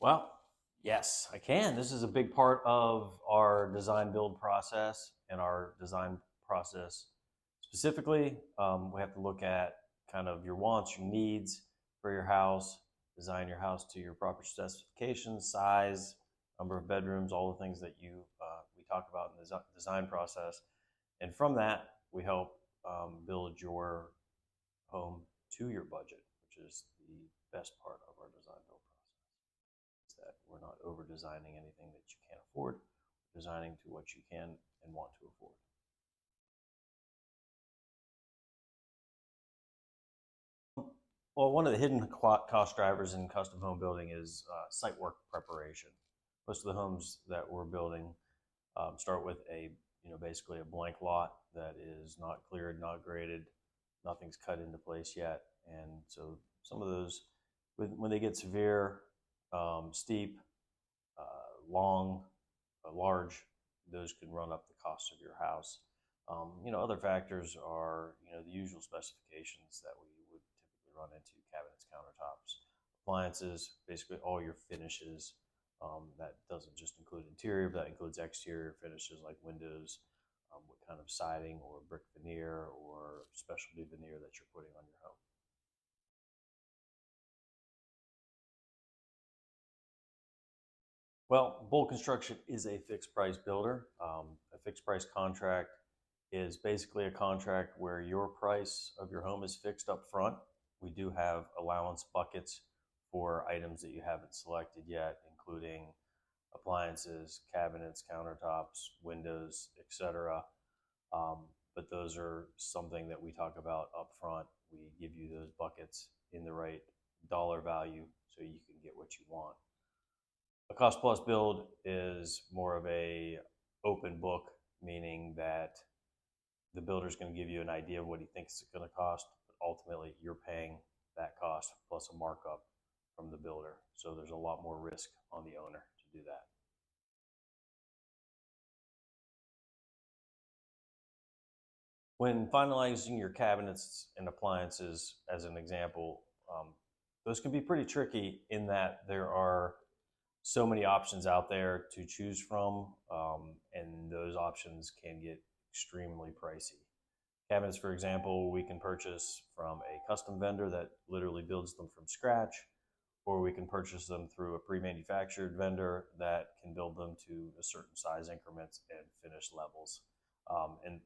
Well, yes, I can. This is a big part of our design build process and our design process specifically. We have to look at kind of your wants, your needs for your house, design your house to your proper specifications, size, number of bedrooms, all the things that we talk about in the design process. And from that, we help build your home to your budget, which is the best part of our design build process. That we're not over designing anything that you can't afford, we're designing to what you can and want to afford. Well, one of the hidden cost drivers in custom home building is site work preparation. Most of the homes that we're building start with basically a blank lot that is not cleared, not graded, nothing's cut into place yet, and so some of those, when they get severe, steep, long, large, those can run up the cost of your house. Other factors are, the usual specifications that we would typically run into: cabinets, countertops, appliances, basically all your finishes. That doesn't just include interior, but that includes exterior finishes like windows, what kind of siding or brick veneer or specialty veneer that you're putting on your home. Well, Bold Construction is a fixed price builder. A fixed price contract is basically a contract where your price of your home is fixed up front. We do have allowance buckets for items that you haven't selected yet, including appliances, cabinets, countertops, windows, etc. But those are something that we talk about up front. We give you those buckets in the right dollar value so you can get what you want. A cost plus build is more of a open book, meaning that the builder is going to give you an idea of what he thinks it's going to cost, but ultimately you're paying that cost plus a markup from the builder. So there's a lot more risk on the owner to do that. When finalizing your cabinets and appliances, as an example, those can be pretty tricky in that there are so many options out there to choose from, and those options can get extremely pricey. Cabinets, for example, we can purchase from a custom vendor that literally builds them from scratch, or we can purchase them through a pre-manufactured vendor that can build them to a certain size increments and finish levels. And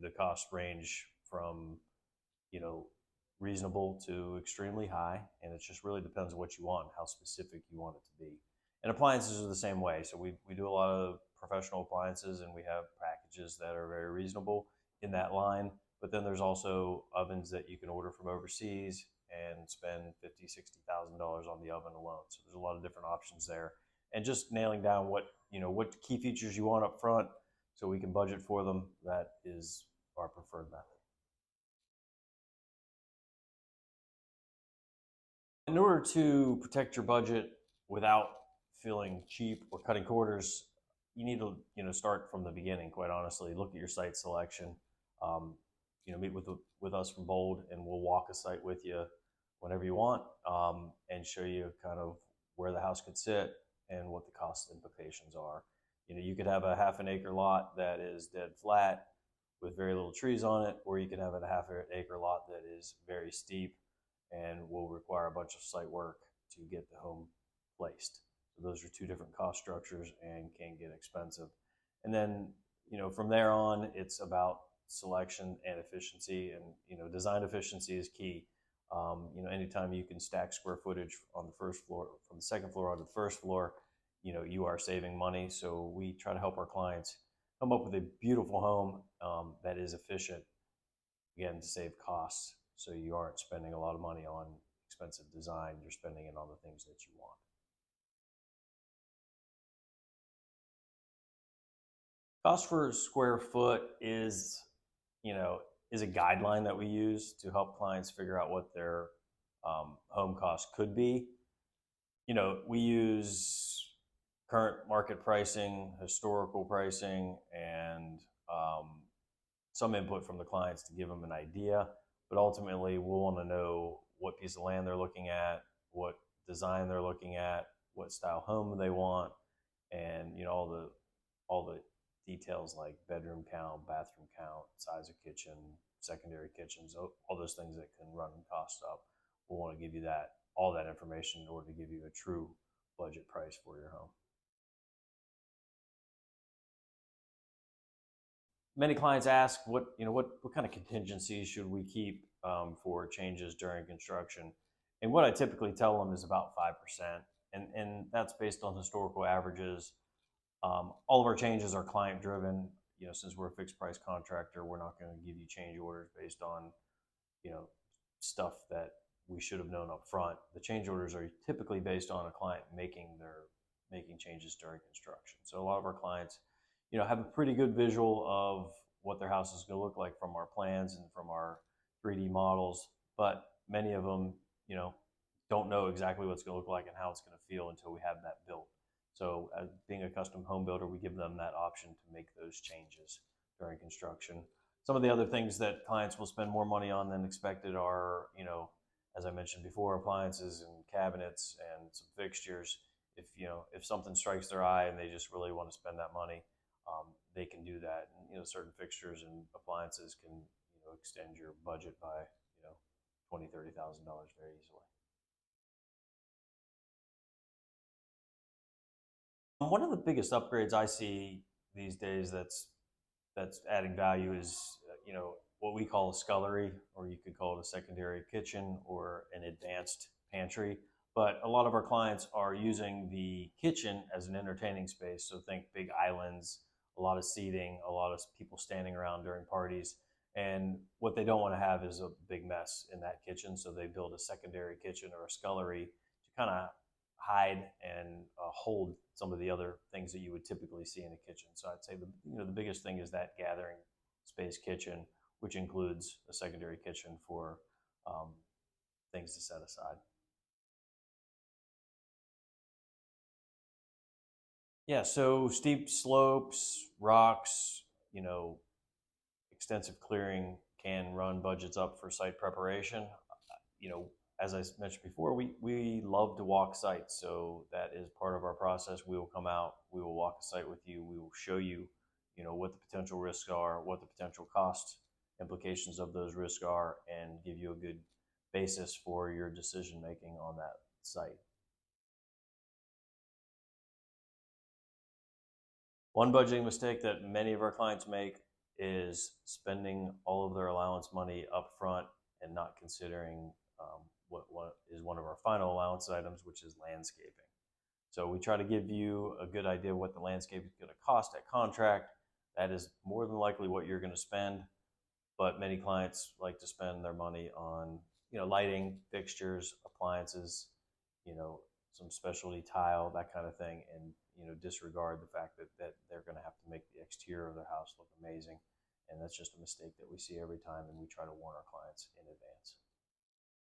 the costs range from, reasonable to extremely high, and it just really depends on what you want and how specific you want it to be. And appliances are the same way. So we do a lot of professional appliances, and we have packages that are very reasonable in that line. But then there's also ovens that you can order from overseas and spend $50,000-$60,000 on the oven alone. So there's a lot of different options there. And just nailing down what key features you want up front so we can budget for them, that is our preferred method. In order to protect your budget without feeling cheap or cutting corners, you need to start from the beginning. Quite honestly, look at your site selection. Meet with us from Bold, and we'll walk a site with you whenever you want, and show you kind of where the house could sit and what the cost implications are. You could have a half an acre lot that is dead flat with very little trees on it, or you can have a half an acre lot that is very steep and will require a bunch of site work to get the home placed. So those are two different cost structures and can get expensive. And then, from there on, it's about selection and efficiency, and design efficiency is key. Anytime you can stack square footage on the first floor from the second floor onto the first floor, you are saving money. So we try to help our clients come up with a beautiful home that is efficient, again, to save costs. So you aren't spending a lot of money on expensive design, you're spending it on the things that you want. Cost per square foot is a guideline that we use to help clients figure out what their home cost could be. We use current market pricing, historical pricing, and some input from the clients to give them an idea. But ultimately, we'll want to know what piece of land they're looking at, what design they're looking at, what style home they want, and all the details like bedroom count, bathroom count, size of kitchen, secondary kitchens, all those things that can run costs up. We'll want to give you all that information in order to give you a true budget price for your home. Many clients ask what kind of contingencies should we keep for changes during construction, and what I typically tell them is about 5%, and that's based on historical averages. All of our changes are client driven. Since we're a fixed price contractor, we're not going to give you change orders based on you know stuff that we should have known up front. The change orders are typically based on a client making changes during construction. So a lot of our clients, have a pretty good visual of what their house is going to look like from our plans and from our 3D models, but many of them, don't know exactly what it's going to look like and how it's going to feel until we have that built. So, being a custom home builder, we give them that option to make those changes during construction. Some of the other things that clients will spend more money on than expected are, as I mentioned before, appliances and cabinets and some fixtures. If something strikes their eye and they just really want to spend that money, they can do that. And, certain fixtures and appliances can, extend your budget by, $20,000, $30,000 very easily. One of the biggest upgrades I see these days that's adding value is what we call a scullery, or you could call it a secondary kitchen or an advanced pantry. But a lot of our clients are using the kitchen as an entertaining space. So think big islands, a lot of seating, a lot of people standing around during parties. And what they don't want to have is a big mess in that kitchen. So they build a secondary kitchen or a scullery to kind of hide and hold some of the other things that you would typically see in a kitchen. So I'd say the biggest thing is that gathering space kitchen, which includes a secondary kitchen for things to set aside. Yeah, so steep slopes, rocks, extensive clearing can run budgets up for site preparation. As I mentioned before, we love to walk sites, so that is part of our process. We will come out, we will walk a site with you, we will show you, what the potential risks are, what the potential cost implications of those risks are, and give you a good basis for your decision making on that site. One budgeting mistake that many of our clients make is spending all of their allowance money up front and not considering what is one of our final allowance items, which is landscaping. So we try to give you a good idea of what the landscape is going to cost at contract. That is more than likely what you're going to spend, but many clients like to spend their money on lighting, fixtures, appliances, some specialty tile, that kind of thing, and disregard the fact that they're going to have to make the exterior of their house look amazing. And that's just a mistake that we see every time, and we try to warn our clients in advance.